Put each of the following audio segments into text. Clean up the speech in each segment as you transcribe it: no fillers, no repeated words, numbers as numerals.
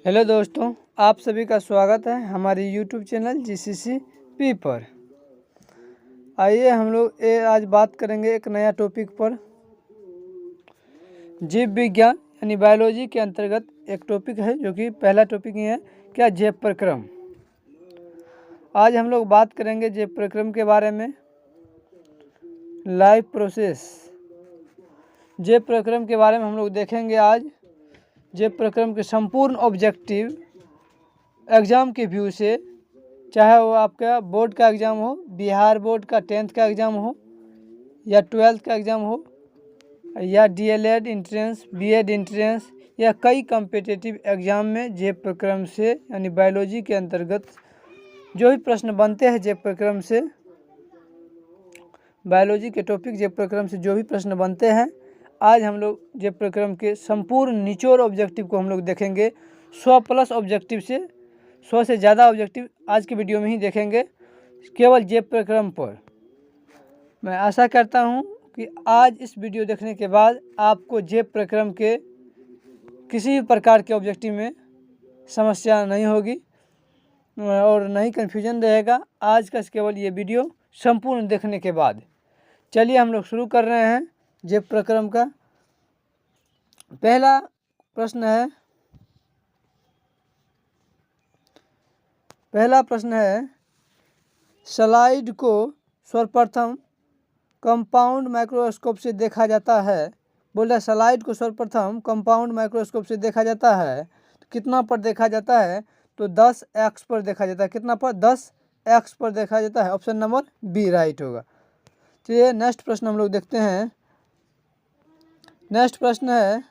Hello दोस्तों, आप सभी का स्वागत है हमारे यूट्यूब चैनल GCCP पर। आइए हम लोग आज बात करेंगे एक नया टॉपिक पर। जीव विज्ञान यानी बायोलॉजी के अंतर्गत एक टॉपिक है जो कि पहला टॉपिक ही है क्या जैव प्रक्रम। आज हम लोग बात करेंगे जैव प्रक्रम के बारे में। लाइफ प्रोसेस जैव प्रक्रम के बारे में हम लोग देखेंगे आज। जैव प्रक्रम के संपूर्ण ऑब्जेक्टिव एग्ज़ाम के व्यू से, चाहे वो आपका बोर्ड का एग्ज़ाम हो, बिहार बोर्ड का 10th का एग्ज़ाम हो या 12th का एग्ज़ाम हो या DLED इंट्रेंस, BEd इंट्रेंस या कई कम्पिटिटिव एग्ज़ाम में जैव प्रक्रम से यानी बायोलॉजी के अंतर्गत जो भी प्रश्न बनते हैं जैव प्रक्रम से, बायोलॉजी के टॉपिक जैव प्रक्रम से जो भी प्रश्न बनते हैं, आज हम लोग जैव प्रक्रम के संपूर्ण निचोड़ ऑब्जेक्टिव को हम लोग देखेंगे। 100+ ऑब्जेक्टिव से 100 से ज़्यादा ऑब्जेक्टिव आज की वीडियो में ही देखेंगे केवल जैव प्रक्रम पर। मैं आशा करता हूं कि आज इस वीडियो देखने के बाद आपको जैव प्रक्रम के किसी भी प्रकार के ऑब्जेक्टिव में समस्या नहीं होगी और नहीं कन्फ्यूजन रहेगा। आज का केवल ये वीडियो संपूर्ण देखने के बाद चलिए हम लोग शुरू कर रहे हैं जैव प्रक्रम का। पहला प्रश्न है स्लाइड को सर्वप्रथम कंपाउंड माइक्रोस्कोप से देखा जाता है। बोल रहा स्लाइड को सर्वप्रथम कंपाउंड माइक्रोस्कोप से देखा जाता है तो कितना पर देखा जाता है? तो 10x पर देखा जाता है। कितना पर? 10x पर देखा जाता है। ऑप्शन नंबर बी राइट होगा। चलिए नेक्स्ट प्रश्न हम लोग देखते हैं। नेक्स्ट प्रश्न है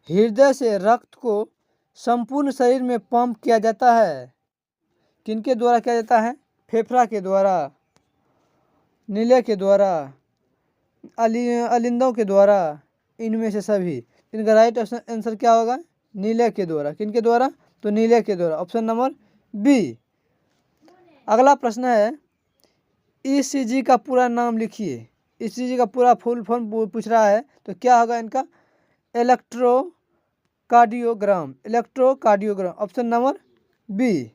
हृदय से रक्त को संपूर्ण शरीर में पंप किया जाता है। किनके द्वारा किया जाता है? फेफड़ा के द्वारा, नीले के द्वारा, अलिंदों के द्वारा, इनमें से सभी। इनका राइट आंसर क्या होगा? नीले के द्वारा। किनके द्वारा? तो नीले के द्वारा। Option number B. अगला प्रश्न है ECG का पूरा नाम लिखिए। ECG का पूरा फुल फॉर्म पूछ रहा है तो क्या होगा इनका? Electrocardiogram. Electrocardiogram. Option number B.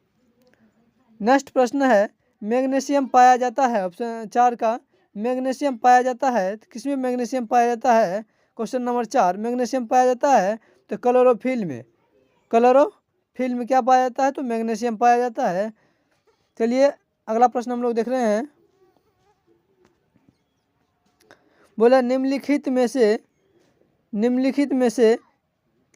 Next प्रश्न है मैग्नीशियम पाया जाता है। ऑप्शन 4 का मैग्नीशियम पाया जाता है तो किसमें मैग्नीशियम पाया जाता है? क्वेश्चन नंबर 4 मैग्नीशियम पाया जाता है तो क्लोरोफिल में। क्लोरोफिल में क्या पाया जाता है? तो मैग्नीशियम पाया जाता है। चलिए अगला प्रश्न हम लोग देख रहे हैं। बोला निम्नलिखित में से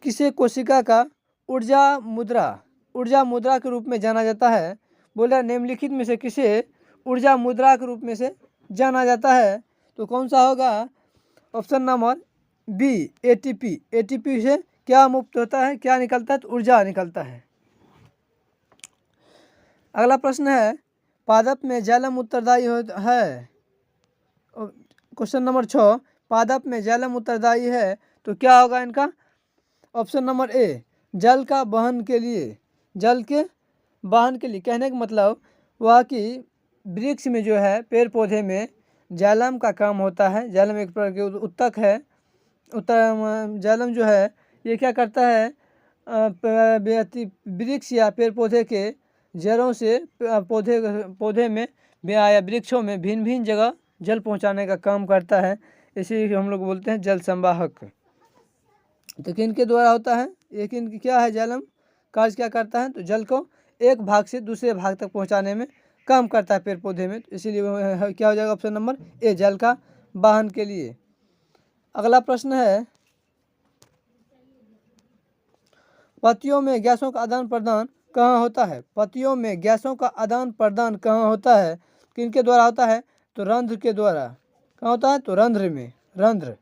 किसे कोशिका का ऊर्जा मुद्रा के रूप में जाना जाता है? बोला निम्नलिखित में से किसे ऊर्जा मुद्रा के रूप में से जाना जाता है? तो कौन सा होगा? Option number B ATP। ATP से क्या मुक्त होता है? क्या निकलता है? तो ऊर्जा निकलता है। अगला प्रश्न है पादप में जाइलम उत्तरदायी है। क्वेश्चन नंबर 6 पादप में जाइलम उत्तरदायी है तो क्या होगा इनका? ऑप्शन नंबर ए जल के वहन के लिए। कहने का मतलब वह कि वृक्ष में जो है, पेड़ पौधे में जाइलम का काम होता है। जाइलम एक प्रकार के उत्तक है। जाइलम जो है ये क्या करता है? वृक्ष या पेड़ पौधे के जड़ों से पौधे में या वृक्षों में भिन्न भिन्न जगह जल पहुंचाने का काम करता है। इसी हम लोग बोलते हैं जल संवाहक। तो किनके द्वारा होता है ये? किन क्या है? जाइलम कार्य क्या करता है? तो जल को एक भाग से दूसरे भाग तक पहुंचाने में काम करता है पेड़ पौधे में। इसीलिए क्या हो जाएगा? ऑप्शन नंबर ए जल का वाहन के लिए। अगला प्रश्न है पत्तियों में गैसों का आदान प्रदान कहाँ होता है? पत्तियों में गैसों का आदान प्रदान कहाँ होता है? किनके द्वारा होता है? तो रंध्र के द्वारा। कहाँ होता है? तो रंध्र में। रंध्र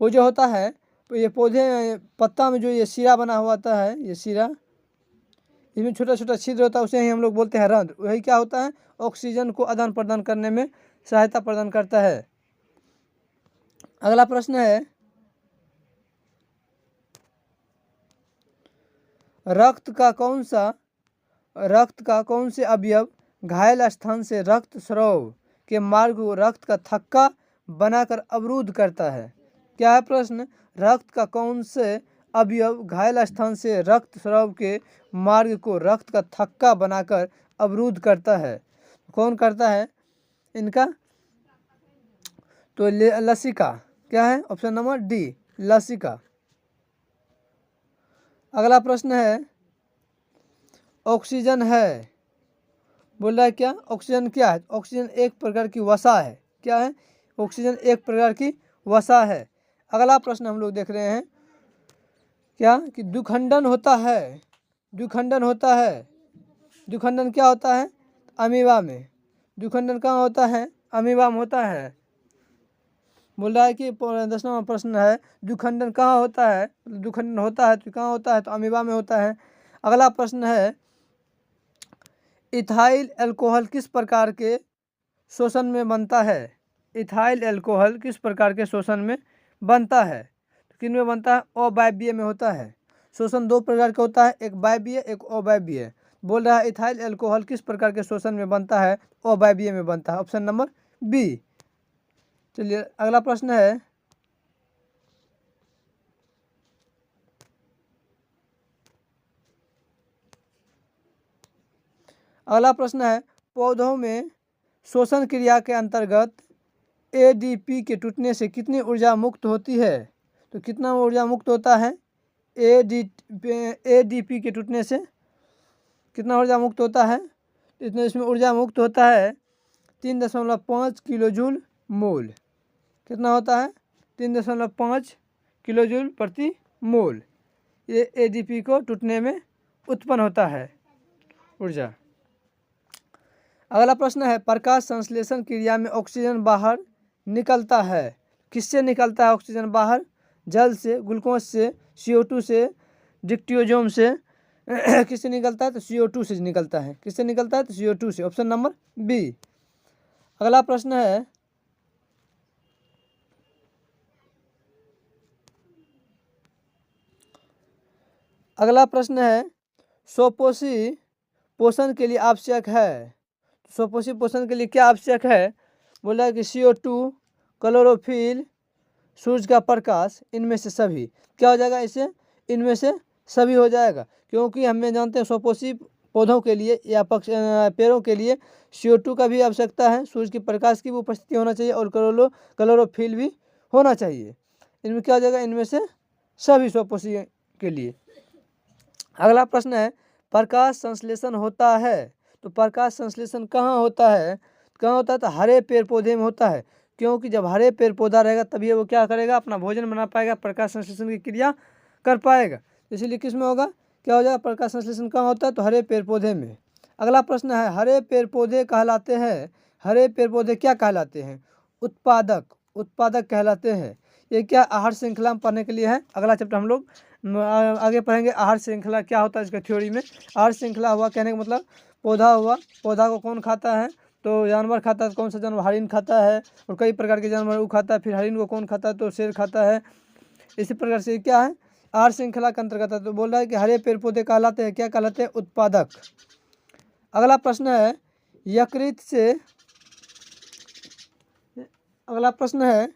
वो जो होता है तो ये पौधे पत्ता में जो ये सिरा बना हुआ होता है, ये सिरा, इसमें छोटा छोटा छिद्र होता है, उसे ही हम लोग बोलते हैं रंध्र। वही क्या होता है? ऑक्सीजन को आदान प्रदान करने में सहायता प्रदान करता है। अगला प्रश्न है रक्त का कौन से अवयव घायल स्थान से रक्त स्राव के मार्ग को रक्त का थक्का बनाकर अवरुद्ध करता है? क्या है प्रश्न? रक्त का कौन से अवयव घायल स्थान से रक्त स्राव के मार्ग को रक्त का थक्का बनाकर अवरुद्ध करता है? कौन करता है इनका? तो लसिका। क्या है? ऑप्शन नंबर डी, लसिका। अगला प्रश्न है, ऑक्सीजन है, बोल रहा है क्या? ऑक्सीजन क्या है? ऑक्सीजन एक प्रकार की वसा है। क्या है? ऑक्सीजन एक प्रकार की वसा है। अगला प्रश्न हम लोग देख रहे हैं, क्या कि द्विखंडन होता है। द्विखंडन होता है। द्विखंडन क्या होता है? अमीबा में। द्विखंडन कहाँ होता है? अमीबा में होता है। बोल रहा है कि 10वां प्रश्न है, द्विखंडन कहाँ होता है? द्विखंडन होता है तो कहाँ होता है? तो अमीबा में होता है। अगला प्रश्न है, इथाइल अल्कोहल किस प्रकार के शोषण में बनता है? इथाइल अल्कोहल किस प्रकार के शोषण में बनता है? किन में बनता है? अवायवीय में होता है। शोषण दो प्रकार का होता है, एक वायवीय एक अवायवीय। बोल रहा है इथाइल अल्कोहल किस प्रकार के शोषण में बनता है? अवायवीय में बनता है। Option number B. चलिए अगला प्रश्न है, अगला प्रश्न है, पौधों में शोषण क्रिया के अंतर्गत एडीपी के टूटने से कितनी ऊर्जा मुक्त होती है? तो कितना ऊर्जा मुक्त होता है? एडीपी के टूटने से कितना ऊर्जा मुक्त होता है? इतने इसमें ऊर्जा मुक्त होता है 3.5 किलो जूल मोल। कितना होता है? 3.5 किलो जूल प्रति मोल। ये एडीपी को टूटने में उत्पन्न होता है ऊर्जा। अगला प्रश्न है, प्रकाश संश्लेषण क्रिया में ऑक्सीजन बाहर निकलता है। किससे निकलता है ऑक्सीजन बाहर? जल से, ग्लूकोज से, CO2 से, डिक्टियोजोम से। किससे निकलता है? तो CO2 से निकलता है। किससे निकलता है? तो CO2 से। Option number B. अगला प्रश्न है, अगला प्रश्न है, स्वपोषी पोषण के लिए आवश्यक है। स्वपोषी पोषण के लिए क्या आवश्यक है? बोला है कि CO2, क्लोरोफिल, सूरज का प्रकाश, इनमें से सभी। क्या हो जाएगा इसे? इनमें से सभी हो जाएगा, क्योंकि हमें जानते हैं स्वपोषी पौधों के लिए या पेड़ों के लिए CO2 का भी आवश्यकता है, सूरज के प्रकाश की भी उपस्थिति होना चाहिए और क्लोरोफिल भी होना चाहिए। इनमें क्या हो जाएगा? इनमें से सभी स्वपोषी के लिए। अगला प्रश्न है, प्रकाश संश्लेषण होता है तो प्रकाश संश्लेषण कहाँ होता है? कहाँ होता है? तो हरे पेड़ पौधे में होता है, क्योंकि जब हरे पेड़ पौधा रहेगा तभी वो क्या करेगा? अपना भोजन बना पाएगा, प्रकाश संश्लेषण की क्रिया कर पाएगा। इसीलिए किस में होगा? क्या हो जाएगा? प्रकाश संश्लेषण कहाँ होता है? तो हरे पेड़ पौधे में। अगला प्रश्न है, हरे पेड़ पौधे कहलाते हैं, हरे पेड़ पौधे क्या कहलाते हैं? उत्पादक। उत्पादक कहलाते हैं। ये क्या आहार श्रृंखला में पढ़ने के लिए है। अगला चैप्टर हम लोग आगे पढ़ेंगे, आहार श्रृंखला क्या होता है इसका थ्योरी में। आहार श्रृंखला हुआ कहने का मतलब पौधा हुआ, पौधा को कौन खाता है? तो जानवर खाता है। कौन सा जानवर? हरिण खाता है, और कई प्रकार के जानवर वो खाता है। फिर हरिण को कौन खाता है? तो शेर खाता है। इसी प्रकार से क्या है? आहार श्रृंखला के अंतर्गत है। तो बोल रहा है कि हरे पेड़ पौधे कहलाते हैं, क्या कहलाते हैं? उत्पादक। अगला प्रश्न है, यकृत से, अगला प्रश्न है,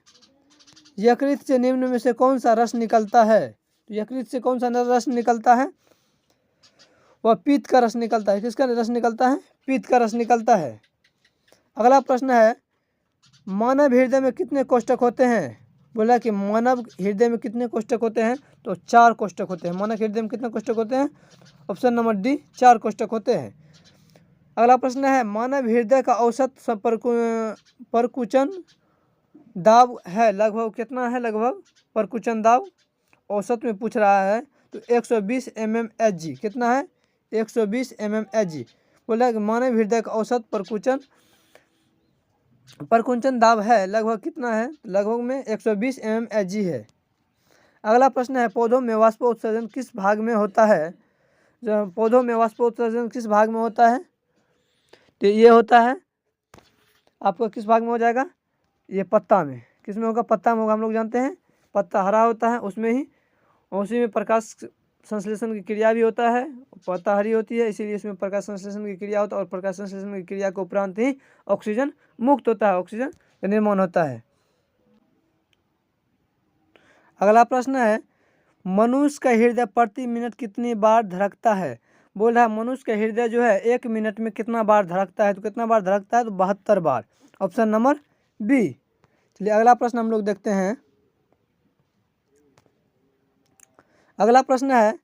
यकृत से निम्न में से कौन सा रस निकलता है? तो यकृत से कौन सा रस निकलता है? वह पीत का रस निकलता है। किसका रस निकलता है? पीत का रस निकलता है। अगला प्रश्न है, मानव हृदय में कितने कोष्ठक होते हैं? बोला कि मानव हृदय में कितने कोष्ठक होते हैं? तो 4 कोष्ठक होते हैं। मानव हृदय में कितने कोष्ठक होते हैं? ऑप्शन नंबर डी, 4 कोष्ठक होते हैं। अगला प्रश्न है, मानव हृदय का औसत परकुचन दाब है लगभग कितना है? लगभग परकुचन दाब औसत में पूछ रहा है तो 120 mmHg। कितना है? 120 mmHg। बोला कि मानव हृदय का औसत परकुंचन दाब है लगभग कितना है? लगभग में 120 mmHg है। अगला प्रश्न है, पौधों में वाष्पोत्सर्जन किस भाग में होता है? जो पौधों में वाष्पोत्सर्जन किस भाग में होता है? तो ये होता है आपको किस भाग में हो जाएगा? ये पत्ता में। किस में होगा? पत्ता में होगा। हम लोग जानते हैं पत्ता हरा होता है, उसमें ही, उसी में प्रकाश संश्लेषण की क्रिया भी होता है। पत्ता हरी होती है, इसीलिए इसमें प्रकाश संश्लेषण की क्रिया होता है, और प्रकाश संश्लेषण की क्रिया के उपरांत ही ऑक्सीजन मुक्त होता है, ऑक्सीजन का निर्माण होता है। अगला प्रश्न है मनुष्य का हृदय प्रति मिनट कितनी बार धड़कता है। बोल रहा है मनुष्य का हृदय जो है 1 मिनट में कितना बार धड़कता है, तो कितना बार धड़कता है, तो 72 बार। Option number B. चलिए अगला प्रश्न हम लोग देखते हैं। अगला प्रश्न है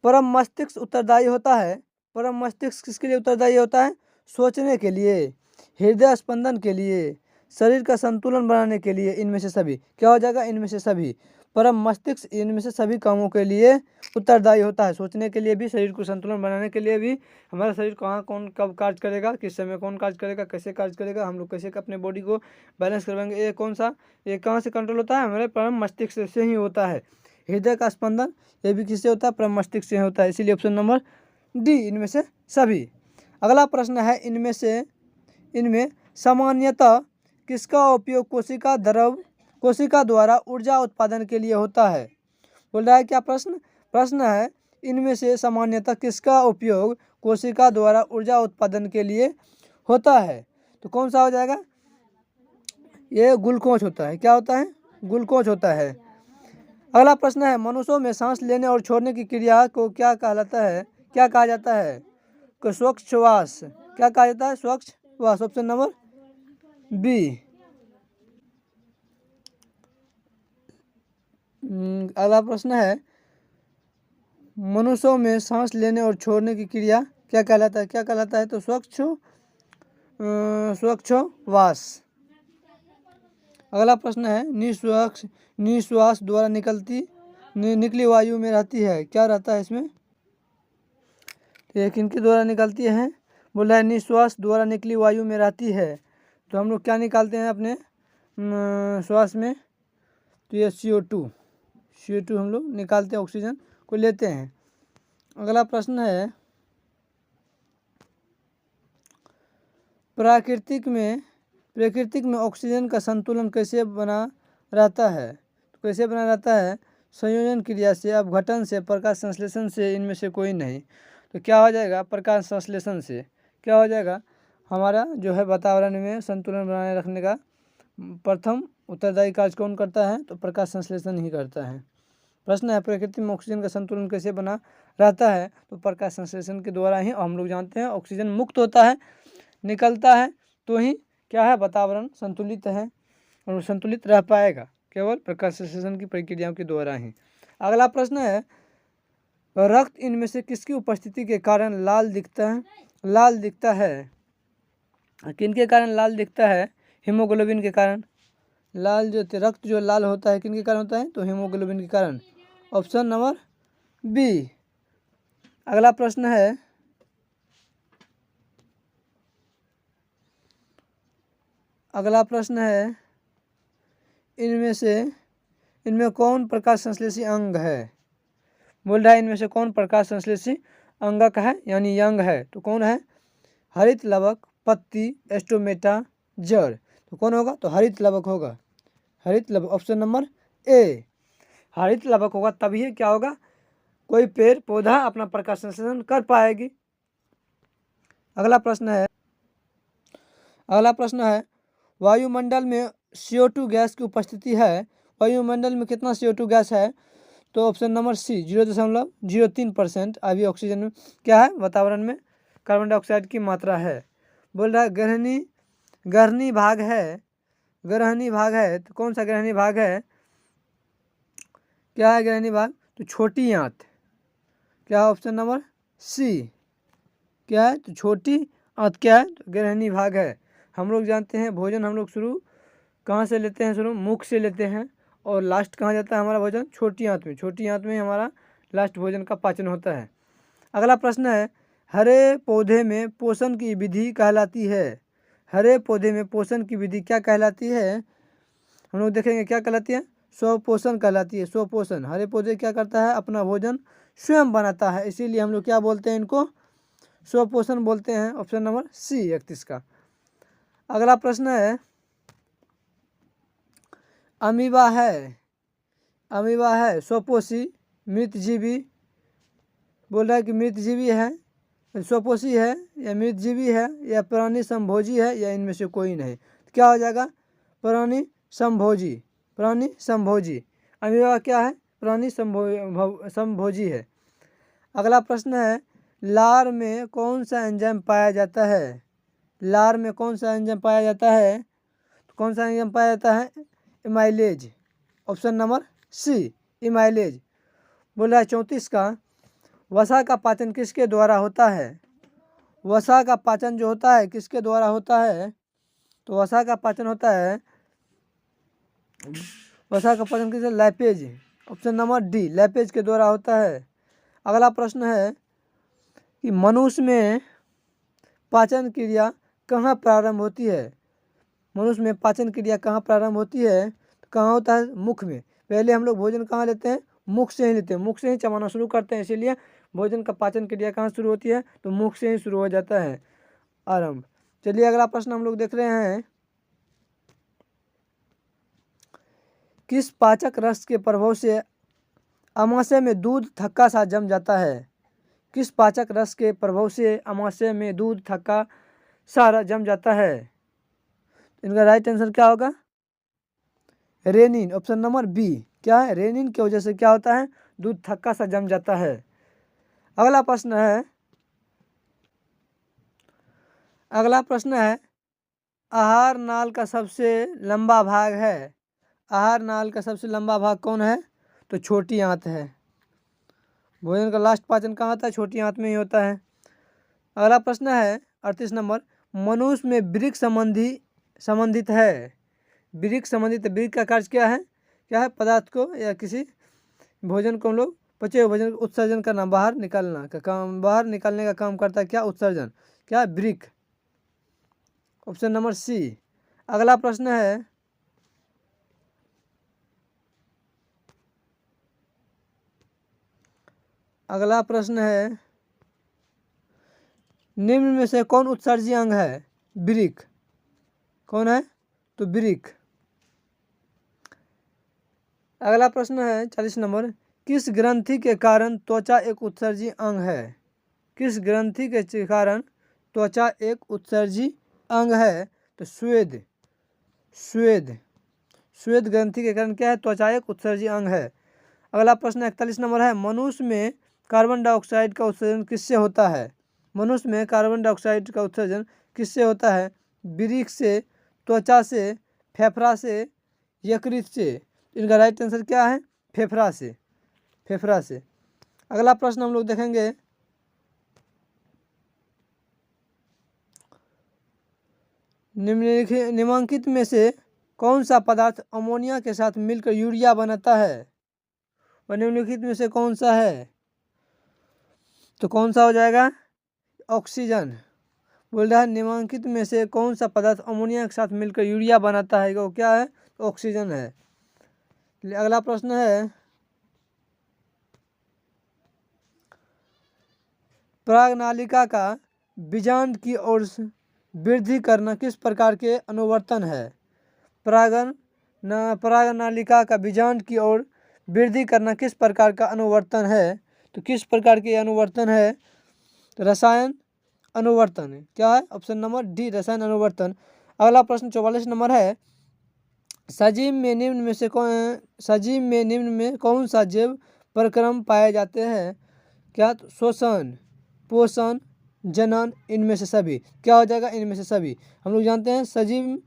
परम मस्तिष्क उत्तरदायी होता है। परम मस्तिष्क किसके लिए उत्तरदायी होता है? सोचने के लिए, हृदय स्पंदन के लिए, शरीर का संतुलन बनाने के लिए, इनमें से सभी। क्या हो जाएगा? इनमें से सभी। परम मस्तिष्क इनमें से सभी कामों के लिए उत्तरदायी होता है। सोचने के लिए भी, शरीर को संतुलन बनाने के लिए भी, हमारा शरीर कहाँ कौन कब कार्य करेगा, किस समय कौन कार्य करेगा, कैसे कार्य करेगा, हम लोग कैसे अपने बॉडी को बैलेंस करवाएंगे, ये कौन सा, ये कहाँ से कंट्रोल होता है? हमारे परम मस्तिष्क से ही होता है। हृदय का स्पंदन ये भी किससे होता है? परम मस्तिष्क से होता है। इसीलिए ऑप्शन नंबर डी, इनमें से सभी। अगला प्रश्न है इनमें सामान्यतः किसका उपयोग कोशिका द्वारा ऊर्जा उत्पादन के लिए होता है। बोल रहा है क्या प्रश्न है इनमें से सामान्यतः किसका उपयोग कोशिका द्वारा ऊर्जा उत्पादन के लिए होता है, तो कौन सा हो जाएगा? ये ग्लूकोज होता है। क्या होता है? ग्लूकोज होता है। अगला प्रश्न है मनुष्यों में सांस लेने और छोड़ने की क्रिया को क्या कहा जाता है? श्वास। क्या कहा जाता है? श्वास। Option number B. अगला प्रश्न है मनुष्यों में सांस लेने और छोड़ने की क्रिया क्या कहलाता है? तो श्वास। अगला प्रश्न है निश्वास द्वारा निकली वायु में रहती है। क्या रहता है इसमें? ये किनके द्वारा निकलती है? बोला है निश्वास द्वारा निकली वायु में रहती है। तो हम लोग क्या निकालते हैं अपने श्वास में? तो ये CO2 हम लोग निकालते हैं, ऑक्सीजन को लेते हैं। अगला प्रश्न है प्रकृति में ऑक्सीजन का संतुलन कैसे बना रहता है? तो कैसे बना रहता है? संयोजन क्रिया से, अपघटन से, प्रकाश संश्लेषण से, इनमें से कोई नहीं। तो क्या हो जाएगा? प्रकाश संश्लेषण से। क्या हो जाएगा? हमारा जो है वातावरण में संतुलन बनाए रखने का प्रथम उत्तरदायी कार्य कौन करता है? तो प्रकाश संश्लेषण ही करता है। प्रश्न है प्रकृति में ऑक्सीजन का संतुलन कैसे बना रहता है? तो प्रकाश संश्लेषण के द्वारा ही। हम लोग जानते हैं ऑक्सीजन मुक्त होता है, निकलता है, तो ही क्या है? वातावरण संतुलित है और संतुलित रह पाएगा केवल प्रकाश संश्लेषण की प्रक्रियाओं के द्वारा ही। अगला प्रश्न है रक्त इनमें से किसकी उपस्थिति के कारण लाल दिखता है? किनके कारण लाल दिखता है? हीमोग्लोबिन के कारण। रक्त जो लाल होता है किनके कारण होता है? तो हीमोग्लोबिन के कारण। Option number B. अगला प्रश्न है इनमें कौन प्रकाश संश्लेषी अंग है? बोल रहा है इनमें से कौन प्रकाश संश्लेषी अंगक है, यानी यंग है? तो कौन है? हरित लवक, पत्ती, एस्टोमेटा, जड़। तो कौन होगा? तो हरित लवक होगा। हरित लवक, ऑप्शन नंबर ए। हरित लवक होगा तभी क्या होगा? कोई पेड़ पौधा अपना प्रकाश संश्लेषण कर पाएगी। अगला प्रश्न है वायुमंडल में CO2 गैस की उपस्थिति है। वायुमंडल में कितना CO2 गैस है? तो ऑप्शन नंबर सी 0.03% अभी ऑक्सीजन में क्या है? वातावरण में कार्बन डाइऑक्साइड की मात्रा है। बोल रहा है गहनी भाग है। तो कौन सा गहनी भाग है? क्या है गहनी भाग? तो छोटी आंत। क्या है? Option number C. क्या है? तो छोटी आंत क्या है? तो गहनी भाग है। हम लोग जानते हैं भोजन हम लोग शुरू कहाँ से लेते हैं? शुरू मुख से लेते हैं और लास्ट कहाँ जाता है हमारा भोजन? छोटी आंत में। छोटी आंत में हमारा लास्ट भोजन का पाचन होता है। अगला प्रश्न है हरे पौधे में पोषण की विधि कहलाती है। हरे पौधे में पोषण की विधि क्या कहलाती है? हम लोग देखेंगे क्या कहलाती है? स्वपोषण कहलाती है। स्वपोषण। हरे पौधे क्या करता है? अपना भोजन स्वयं बनाता है, इसीलिए हम लोग क्या बोलते हैं? इनको स्वपोषण बोलते हैं। ऑप्शन नंबर सी 31 का। अगला प्रश्न है अमीबा है स्वपोषी मृतजीवी। बोल रहा है कि मृतजीवी है, स्वपोषी है, या मृतजीवी है, या प्राणी संभोजी है, या इनमें से कोई नहीं। क्या हो जाएगा? प्राणी संभोजी। अमीबा क्या है? प्राणी समभोजी है। अगला प्रश्न है, लार में कौन सा एंजाइम पाया जाता है? लार में कौन सा एंजाइम पाया जाता है? तो कौन सा एंजाइम पाया जाता है? Amylase. Option number C, amylase. बोल रहा है 34 का, वसा का पाचन किसके द्वारा होता है? वसा का पाचन जो होता है किसके द्वारा होता है? तो वसा का पाचन होता है, वसा का पाचन किसके? लैपेज। ऑप्शन नंबर डी, लैपेज के द्वारा होता है। अगला प्रश्न है कि मनुष्य में पाचन क्रिया कहाँ प्रारंभ होती है? मनुष्य में पाचन क्रिया कहाँ प्रारंभ होती है? तो कहाँ होता है? मुख में। पहले हम लोग भोजन कहाँ लेते हैं? मुख से ही लेते हैं, मुख से ही चबाना शुरू करते हैं, इसीलिए भोजन का पाचन क्रिया कहाँ शुरू होती है? तो मुख से ही शुरू हो जाता है आरंभ। चलिए अगला प्रश्न हम लोग देख रहे हैं, किस पाचक रस के प्रभाव से अमाशय में दूध थक्का सा जम जाता है? किस पाचक रस के प्रभाव से अमाशय में दूध थक्का सा जम जाता है? इनका राइट आंसर क्या होगा? रेनिन। Option number B. क्या है? रेनिन की वजह से क्या होता है? दूध थक्का सा जम जाता है। अगला प्रश्न है, आहार नाल का सबसे लंबा भाग है? आहार नाल का सबसे लंबा भाग कौन है? तो छोटी आंत है। भोजन का लास्ट पाचन कहाँ होता है? छोटी आंत में ही होता है। अगला प्रश्न है 38 नंबर, मनुष्य में वृक्क संबंधित है। वृक्क संबंधित, वृक्क का कार्य क्या है? क्या है? पदार्थ को या किसी भोजन को हम लोग पचे हुए भोजन को उत्सर्जन करना, बाहर निकालना का काम, बाहर निकालने का काम करता है क्या? उत्सर्जन। क्या? वृक्क। Option number C. अगला प्रश्न है, निम्न में से कौन उत्सर्जी अंग है? वृक्क। कौन है? तो वृक्क। अगला प्रश्न है 40 नंबर, किस ग्रंथि के कारण त्वचा एक उत्सर्जी अंग है? किस ग्रंथि के कारण त्वचा एक उत्सर्जी अंग है? तो स्वेद। स्वेद ग्रंथि के कारण क्या है? त्वचा एक उत्सर्जी अंग है। अगला प्रश्न 41 नंबर है, मनुष्य में कार्बन डाइऑक्साइड का उत्सर्जन किससे होता है? मनुष्य में कार्बन डाइऑक्साइड का उत्सर्जन किससे होता है? वृक्क से, त्वचा से, फेफड़ा से, यकृत से। इनका राइट आंसर क्या है? फेफड़ा से। अगला प्रश्न हम लोग देखेंगे, निम्नलिखित में से कौन सा पदार्थ अमोनिया के साथ मिलकर यूरिया बनाता है? और निम्नलिखित में से कौन सा है? तो कौन सा हो जाएगा? ऑक्सीजन। बोल रहा है निम्नलिखित में से कौन सा पदार्थ अमोनिया के साथ मिलकर यूरिया बनाता है? वो क्या है? ऑक्सीजन है। अगला प्रश्न है, परागनालिका का बीजांड की ओर वृद्धि करना किस प्रकार के अनुवर्तन है? परागनालिका का बीजांड की ओर वृद्धि करना किस प्रकार का अनुवर्तन है? तो किस प्रकार के अनुवर्तन है? तो रसायन अनुवर्तन। क्या है? ऑप्शन नंबर डी, रसायन अनुवर्तन। अगला प्रश्न 44 नंबर है, सजीव में निम्न में कौन सा जैव प्रक्रम पाए जाते हैं? क्या? तो शोषण, पोषण, जनन, इनमें से सभी। क्या हो जाएगा? इनमें से सभी। हम लोग जानते हैं सजीव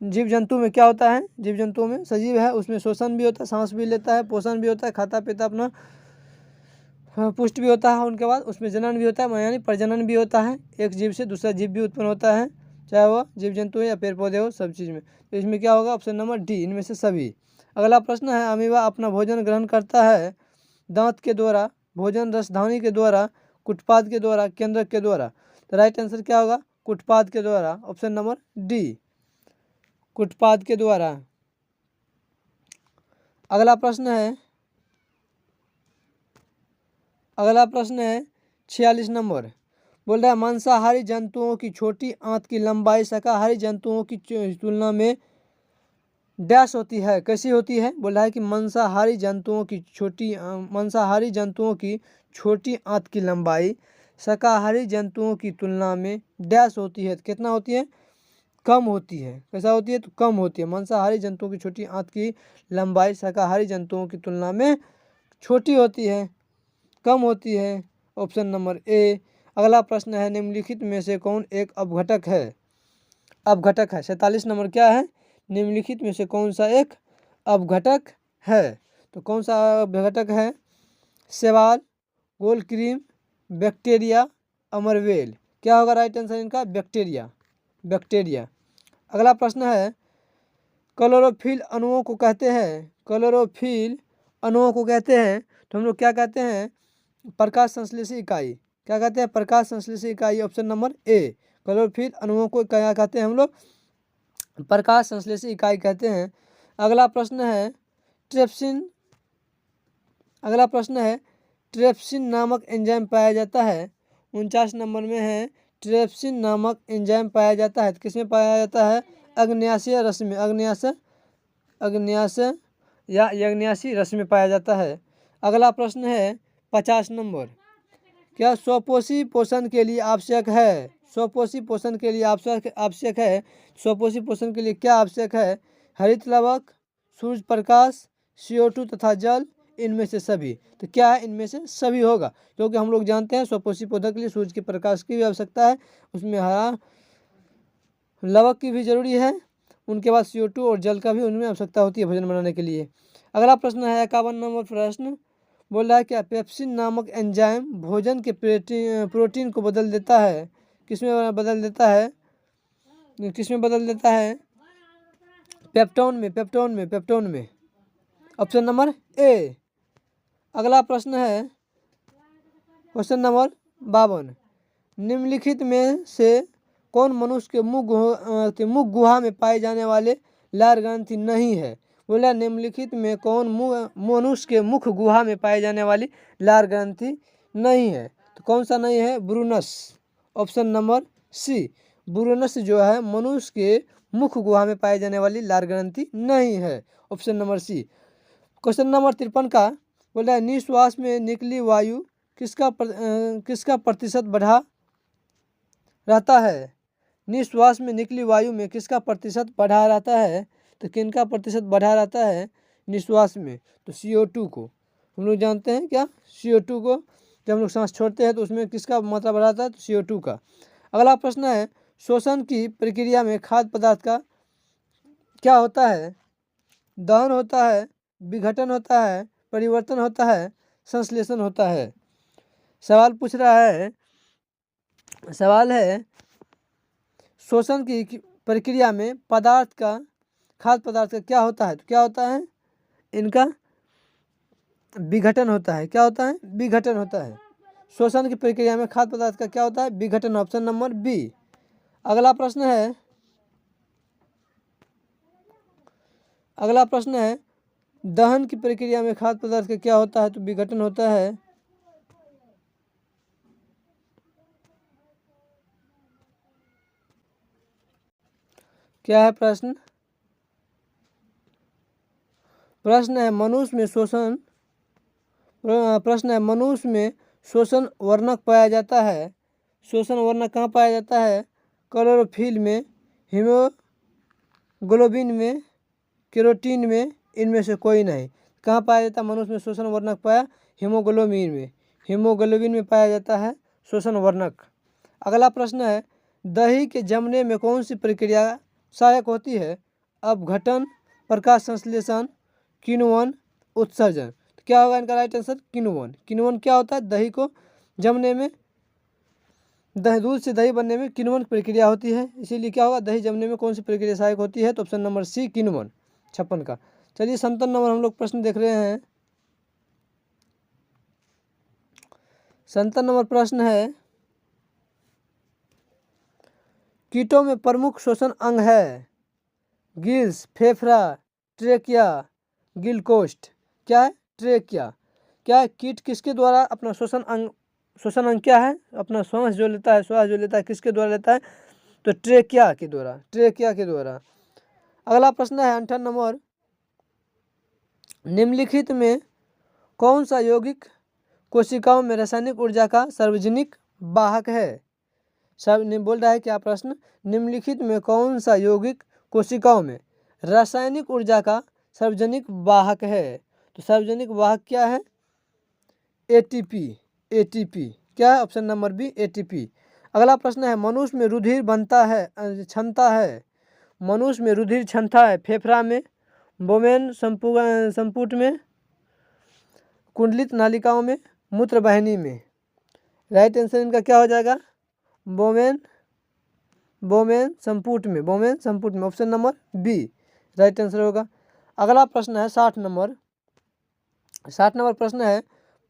जीव जंतु में क्या होता है? जीव जंतुओं में सजीव है, उसमें शोषण भी होता है, सांस भी लेता है, पोषण भी होता है, खाता पीता अपना पुष्ट भी होता है, उनके बाद उसमें जनन भी होता है, यानी प्रजनन भी होता है। एक जीव से दूसरा जीव भी उत्पन्न होता है, चाहे वह जीव जंतु हो या पेड़ पौधे हो, सब चीज़ में। तो इसमें क्या होगा? ऑप्शन नंबर डी, इनमें से सभी। अगला प्रश्न है, अमीबा अपना भोजन ग्रहण करता है दांत के द्वारा, भोजन रसधानी के द्वारा, कुटपाद के द्वारा, केंद्रक के द्वारा। तो राइट आंसर क्या होगा? कुटपाद के द्वारा। ऑप्शन नंबर डी, कुटपाद के द्वारा। अगला प्रश्न है 46 नंबर, बोल रहा है मांसाहारी जंतुओं की छोटी आंत की लंबाई शाकाहारी जंतुओं की तुलना में डैश होती है? कैसी होती है? बोल रहा है कि मांसाहारी जंतुओं की छोटी आंत की लंबाई शाकाहारी जंतुओं की तुलना में डैश होती है। कितना होती है? कम होती है। कैसा होती है? तो कम होती है। मांसाहारी जंतुओं की छोटी आंत की लंबाई शाकाहारी जंतुओं की तुलना में छोटी होती है, कम होती है। ऑप्शन नंबर ए। अगला प्रश्न है, निम्नलिखित में से कौन एक अपघटक है? अपघटक है। 47 नंबर क्या है? निम्नलिखित में से कौन सा एक अपघटक है? तो कौन सा अपघटक है? शैवाल, गोलक्रीम, बैक्टीरिया, अमरवेल। क्या होगा राइट आंसर इनका? Bacteria, bacteria. अगला प्रश्न है, क्लोरोफिल अणुओं को कहते हैं, क्लोरोफिल अणुओं को कहते हैं तो हम लोग क्या कहते हैं? प्रकाश संश्लेषी इकाई। क्या कहते हैं? प्रकाश संश्लेषी इकाई। ऑप्शन नंबर ए। क्लोरोफिल अणुओं को क्या कहते हैं हम लोग? प्रकाश संश्लेषी इकाई कहते हैं। अगला प्रश्न है, ट्रिप्सिन। अगला प्रश्न है, ट्रिप्सिन नामक एंजाइम पाया जाता है। 49 नंबर में है, ट्रिप्सिन नामक एंजाइम पाया जाता है। किसमें पाया जाता है? अग्न्याशय रस में, अग्न्याशय या यग्न्याशी रस में पाया जाता है। अगला प्रश्न है 50 नंबर, क्या स्वपोषी पोषण के लिए आवश्यक है? स्वपोषी पोषण के लिए आवश्यक है। स्वपोषी पोषण के लिए क्या आवश्यक है? हरित लवक, सूर्य प्रकाश, CO2 तथा जल, इनमें से सभी। तो क्या है? इनमें से सभी होगा, क्योंकि हम लोग जानते हैं स्वपोषी पौधों के लिए सूर्य के प्रकाश की भी आवश्यकता है, उसमें हरा लवक की भी जरूरी है, उनके बाद CO2 और जल का भी उनमें आवश्यकता होती है भोजन बनाने के लिए। अगला प्रश्न है 51 नंबर प्रश्न, बोल रहा है क्या पेप्सिन नामक एंजाइम भोजन के प्रोटीन को बदल देता है? किसमें बदल देता है? किसमें बदल देता है? पेप्टोन में, पेप्टोन में, पेप्टोन में। ऑप्शन नंबर ए। अगला प्रश्न है क्वेश्चन नंबर 52, निम्नलिखित में से कौन मनुष्य के मुख गुहा में पाए जाने वाले लार ग्रंथि नहीं है? बोला निम्नलिखित में कौन मनुष्य के मुख गुहा में पाए जाने वाली लार ग्रंथि नहीं है? तो कौन सा नहीं है? Brunner's. Option number C, Brunner's जो है मनुष्य के मुख गुहा में पाए जाने वाली लार ग्रंथि नहीं है। Option number C. Question number 53 का बोल रहा है, निश्वास में निकली वायु किसका प्रतिशत बढ़ा रहता है? निश्वास में निकली वायु में किसका प्रतिशत बढ़ा रहता है? तो किनका प्रतिशत बढ़ा रहता है निश्वास में? तो CO2 को। हम लोग जानते हैं क्या? CO2 को जब हम लोग सांस छोड़ते हैं तो उसमें किसका मात्रा बढ़ा रहता है? तो CO2 का। अगला प्रश्न है, श्वसन की प्रक्रिया में खाद्य पदार्थ का क्या होता है? दहन होता है, विघटन होता है, परिवर्तन होता है, संश्लेषण होता है। सवाल पूछ रहा है, सवाल है श्वसन की प्रक्रिया में खाद्य पदार्थ का क्या होता है? तो क्या होता है? इनका विघटन होता है। क्या होता है? विघटन होता है। श्वसन की प्रक्रिया में खाद्य पदार्थ का क्या होता है? विघटन। Option number B. अगला प्रश्न है, अगला प्रश्न है, दहन की प्रक्रिया में खाद्य पदार्थ का क्या होता है? तो विघटन होता है। क्या है प्रश्न? प्रश्न है मनुष्य में शोषण, प्रश्न है मनुष्य में शोषण वर्णक पाया जाता है। शोषण वर्णक कहाँ पाया जाता है? क्लोरोफिल में, हीमोग्लोबिन में, केरोटीन में, इनमें से कोई नहीं। कहाँ पाया जाता है मनुष्य में शोषण वर्णक पाया? हीमोग्लोबिन में, हीमोग्लोबिन में पाया जाता है शोषण वर्णक। अगला प्रश्न है, दही के जमने में कौन सी प्रक्रिया सहायक होती है? अपघटन, प्रकाश संश्लेषण, किण्वन, उत्सर्जन। तो क्या होगा इनका राइट आंसर? किण्वन। किण्वन क्या होता है? दही को जमने में, दूध से दही बनने में किण्वन प्रक्रिया होती है, इसीलिए क्या होगा? दही जमने में कौन सी प्रक्रिया सहायक होती है? तो ऑप्शन नंबर सी, किण्वन। 56 का। चलिए 57 नंबर हम लोग प्रश्न देख रहे हैं। 57 नंबर प्रश्न है, कीटों में प्रमुख श्वसन अंग है? गिल्स, फेफड़ा, ट्रेकिया, गिलकोस्ट। क्या है? ट्रेकिया। क्या है? कीट किसके द्वारा अपना श्वसन अंग क्या है? अपना श्वास जो लेता है किसके द्वारा लेता है? तो ट्रेकिया के द्वारा, ट्रेकिया के द्वारा। अगला प्रश्न है 58 नंबर, निम्नलिखित में कौन सा यौगिक कोशिकाओं में रासायनिक ऊर्जा का सार्वजनिक वाहक है? बोल रहा है क्या प्रश्न, निम्नलिखित में कौन सा यौगिक कोशिकाओं में रासायनिक ऊर्जा का सार्वजनिक वाहक है? तो सार्वजनिक वाहक क्या है? एटीपी। एटीपी क्या है? Option number B ATP. अगला प्रश्न है, मनुष्य में रुधिर बनता है क्षमता है, मनुष्य में रुधिर क्षमता है फेफड़ा में, बोमेन संपुट में, कुंडलित नालिकाओं में, मूत्र वाहिनी में। राइट आंसर इनका क्या हो जाएगा? बोमेन संपुट में, बोमेन संपुट में, option number B right answer होगा। अगला प्रश्न है 60 नंबर प्रश्न है,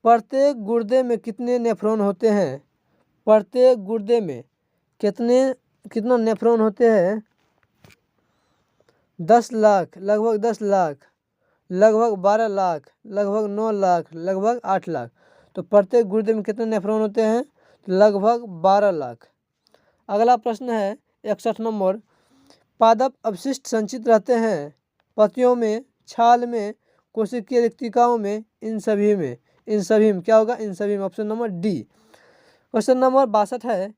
प्रत्येक गुर्दे में कितने नेफ्रॉन होते हैं? प्रत्येक गुर्दे में कितना नेफ्रॉन होते हैं? 10 लाख, लगभग 10 लाख, लगभग 12 लाख, लगभग 9 लाख, लगभग 8 लाख। तो प्रत्येक गुर्दे में कितने नेफ्रॉन होते हैं? लगभग 12 लाख। अगला प्रश्न है 61 नंबर, पादप अवशिष्ट संचित रहते हैं पत्तियों में, छाल में, कोशिकीय रिक्तिकाओं में, इन सभी में क्या होगा? इन सभी में, option number D. Question number 62 है,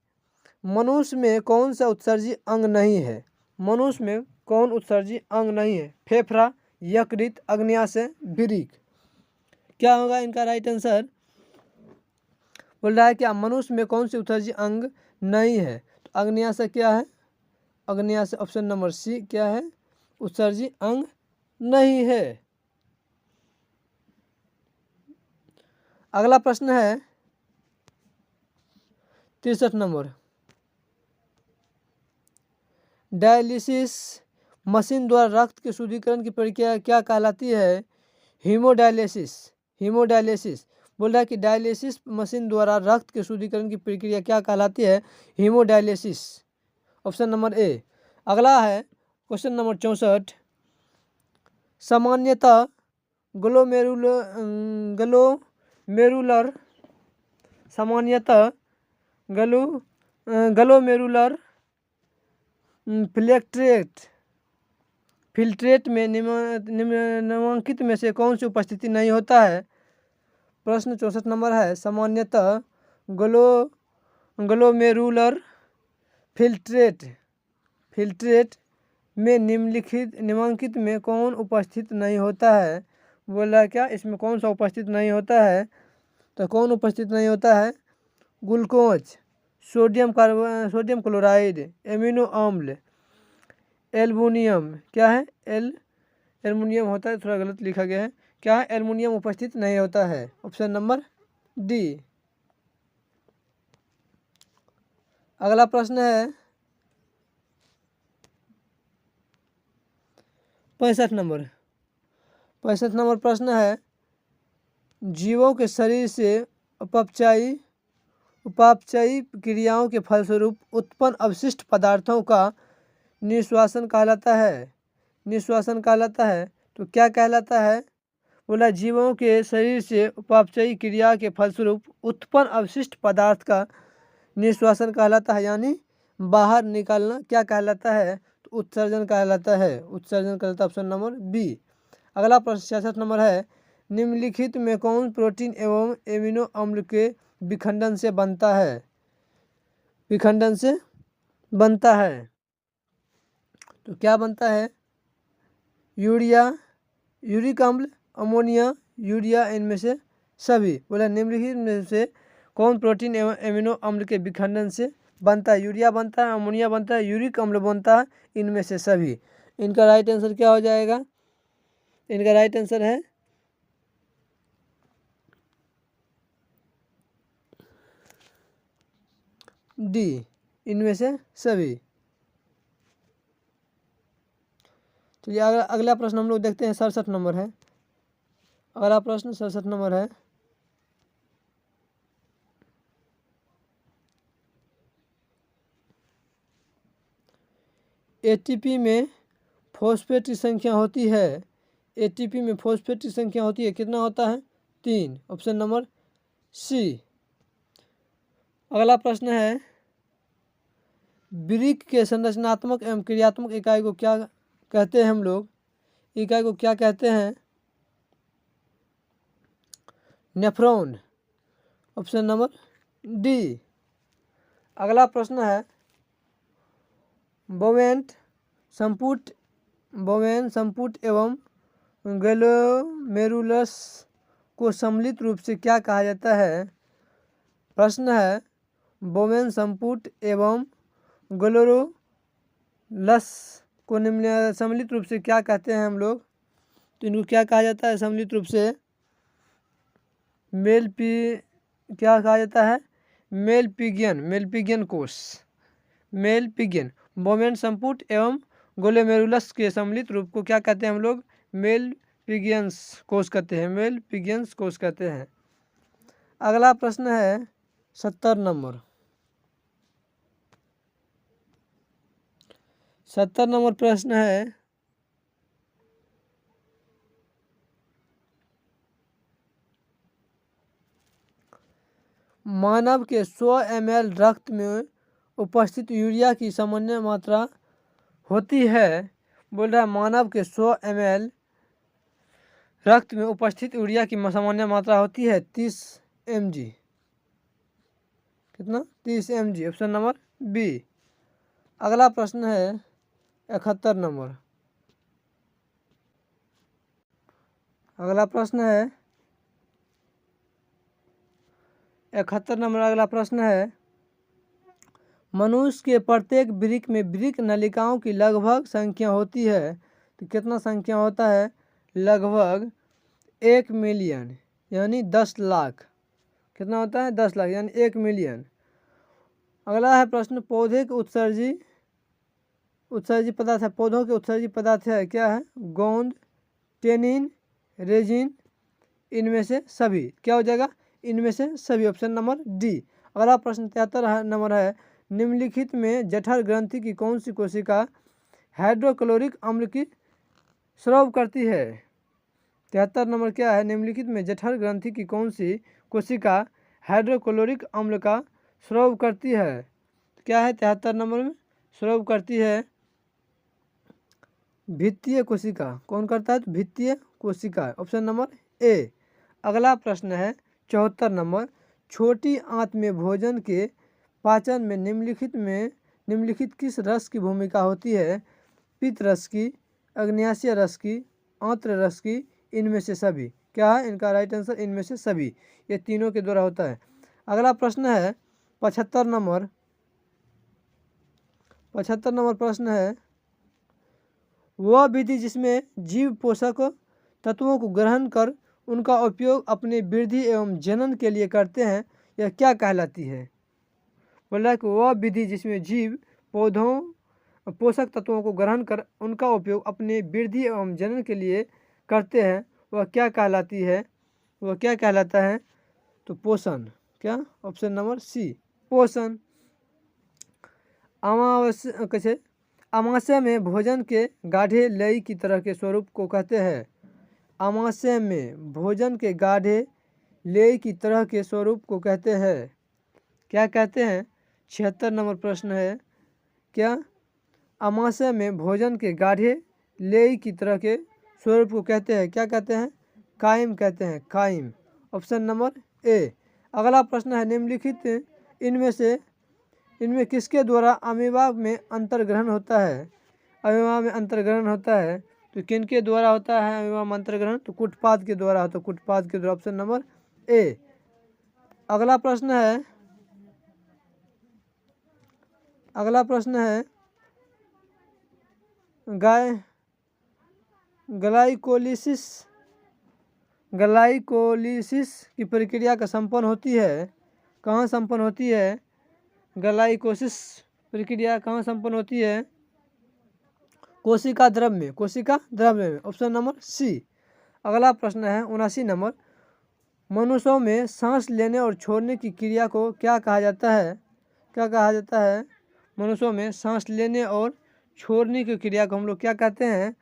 मनुष्य में कौन सा उत्सर्जी अंग नहीं है? मनुष्य में कौन उत्सर्जी अंग नहीं है? फेफड़ा, यकृत, अग्न्याशय, वृक्क। क्या होगा इनका राइट आंसर? बोल रहा है क्या मनुष्य में कौन सी उत्सर्जी अंग नहीं है? तो अग्न्याशय क्या है? अग्न्याशय ऑप्शन नंबर सी क्या है? उत्सर्जी अंग नहीं है। अगला प्रश्न है 63 नंबर, डायलिसिस मशीन द्वारा रक्त के शुद्धिकरण की प्रक्रिया क्या कहलाती है? हीमोडायलिसिस। बोल रहा है कि डायलिसिस मशीन द्वारा रक्त के शुद्धिकरण की प्रक्रिया क्या कहलाती है? हीमोडायलिसिस, ऑप्शन नंबर ए। अगला है क्वेश्चन नंबर 64, सामान्यतः ग्लोमेरुलर फिल्ट्रेट में निम्नलिखित में से कौन सी उपस्थिति नहीं होता है? प्रश्न 64 नंबर है, सामान्यतः ग्लोमेरुलर फिल्ट्रेट में निम्नलिखित में कौन उपस्थित नहीं होता है? बोला क्या इसमें कौन सा उपस्थित नहीं होता है? तो कौन उपस्थित नहीं होता है? ग्लूकोज, सोडियम क्लोराइड, एमिनो अम्ल, एल्युमिनियम। क्या है? एल्युमिनियम होता है, थोड़ा गलत लिखा गया है। क्या है? एल्युमिनियम उपस्थित नहीं होता है, ऑप्शन नंबर डी। अगला प्रश्न है 65 नंबर प्रश्न है, जीवों के शरीर से उपापचयी क्रियाओं के फलस्वरूप उत्पन्न अवशिष्ट पदार्थों का निश्वासन कहलाता है। तो क्या कहलाता है? बोला जीवों के शरीर से उपापचयी क्रिया के फलस्वरूप उत्पन्न अवशिष्ट पदार्थ का निश्वासन कहलाता है, यानी बाहर निकालना क्या कहलाता है? तो उत्सर्जन कहलाता है, ऑप्शन नंबर बी। अगला प्रश्न 66 नंबर है, निम्नलिखित में कौन प्रोटीन एवं एमिनो अम्ल के विखंडन से बनता है? तो क्या बनता है? यूरिक अम्ल, अमोनिया, यूरिया, इनमें से सभी। बोला निम्नलिखित में से कौन प्रोटीन एवं एमिनो अम्ल के विखंडन से बनता है? यूरिया बनता है, अमोनिया बनता है, यूरिक अम्ल बनता है, इनमें से सभी। इनका राइट आंसर क्या हो जाएगा? इनका राइट आंसर है डी, इनमें से सभी। तो ये अगला प्रश्न हम लोग देखते हैं 67 नंबर है। अगला प्रश्न 67 नंबर है, एटीपी में फॉस्फेट की संख्या होती है। एटीपी में फॉस्फेट की संख्या होती है, कितना होता है? 3, ऑप्शन नंबर सी। अगला प्रश्न है, वृक्क के संरचनात्मक एवं क्रियात्मक इकाई को क्या कहते हैं? हम लोग इकाई को क्या कहते हैं? Nephron, option number D. अगला प्रश्न है बोवेन संपुट एवं ग्लोमेरुलस को सम्मिलित रूप से क्या कहा जाता है। प्रश्न है बोवेन संपुट एवं ग्लोमेरुलस को सम्मिलित रूप से क्या कहते हैं हम लोग, तो इनको क्या कहा जाता है सम्मिलित रूप से, क्या कहा जाता है, मेलपिगियन कोष, मेलपिगियन। बोवेन संपुट एवं ग्लोमेरुलस के सम्मिलित रूप को क्या कहते हैं हम लोग, मेलपिगियंस कोष कहते हैं, मेलपिगियंस कोष कहते हैं। अगला प्रश्न है 70 नंबर। 70 नंबर प्रश्न है मानव के 100 ml रक्त में उपस्थित यूरिया की सामान्य मात्रा होती है। बोल रहा है मानव के 100 ml रक्त में उपस्थित यूरिया की सामान्य मात्रा होती है 30 mg। कितना, 30 mg, ऑप्शन नंबर बी। अगला प्रश्न है 71 नंबर। अगला प्रश्न है 71 नंबर। अगला प्रश्न है मनुष्य के प्रत्येक वृक्क में वृक्क नलिकाओं की लगभग संख्या होती है, तो कितना संख्या होता है, लगभग 1 मिलियन यानी 10 लाख। कितना होता है, 10 लाख यानी 1 मिलियन। अगला है प्रश्न पौधे के उत्सर्जी पदार्थ है, पौधों के उत्सर्जी पदार्थ है क्या है, गोंद, टेनिन, रेजिन, इनमें से सभी। क्या हो जाएगा, इनमें से सभी, ऑप्शन नंबर डी। अगला प्रश्न 73 नंबर है निम्नलिखित में जठर ग्रंथि की कौन सी कोशिका हाइड्रोक्लोरिक अम्ल की स्राव करती है। 73 नंबर क्या है, निम्नलिखित में जठर ग्रंथि की कौन सी कोशिका हाइड्रोक्लोरिक अम्ल का स्राव करती है। क्या है 73 नंबर में, स्राव करती है भित्तीय कोशिका। कौन करता है, तो भित्तीय कोशिका, ऑप्शन नंबर ए। अगला प्रश्न है 74 नंबर छोटी आंत में भोजन के पाचन में निम्नलिखित किस रस की भूमिका होती है, पित्त रस की, अग्न्याशय रस की, आंत्र रस की, इनमें से सभी। क्या है इनका राइट आंसर, इनमें से सभी, ये तीनों के द्वारा होता है। अगला प्रश्न है 75 नंबर। 75 नंबर प्रश्न है वह विधि जिसमें जीव पोषक तत्वों को ग्रहण कर उनका उपयोग अपने वृद्धि एवं जनन के लिए करते हैं, यह क्या कहलाती है। बोल रहा है कि वह विधि जिसमें जीव पौधों पोषक तत्वों को ग्रहण कर उनका उपयोग अपने वृद्धि एवं जनन के लिए करते हैं, वह क्या कहलाती है, वह क्या कहलाता है, तो पोषण। क्या, ऑप्शन नंबर सी, पोषण। अमाशय में भोजन के गाढ़े लय की तरह के स्वरूप को कहते हैं। अमाशय में भोजन के गाढ़े लेय की तरह के स्वरूप को कहते हैं, क्या कहते हैं। 76 नंबर प्रश्न है क्या, अमाशय में भोजन के गाढ़े लेय की तरह के स्वरूप को कहते हैं, क्या कहते हैं, कायम कहते हैं, कायम, ऑप्शन नंबर ए। अगला प्रश्न है निम्नलिखित इनमें किसके द्वारा अमीबा में अंतर्ग्रहण होता है। अमीबा में अंतर्ग्रहण होता है तो किनके द्वारा होता है अमीबा में अंतर्ग्रहण, तो कुटपाद के द्वारा होता है, कुटपाद के द्वारा, ऑप्शन नंबर ए। अगला प्रश्न है ग्लाइकोलिसिस की प्रक्रिया का संपन्न होती है, कहाँ संपन्न होती है, ग्लाइकोलिसिस प्रक्रिया कहाँ संपन्न होती है, कोशिका द्रव्य में, ऑप्शन नंबर सी। अगला प्रश्न है 79 नंबर मनुष्यों में सांस लेने और छोड़ने की क्रिया को क्या कहा जाता है, मनुष्यों में सांस लेने और छोड़ने की क्रिया को हम लोग क्या कहते हैं,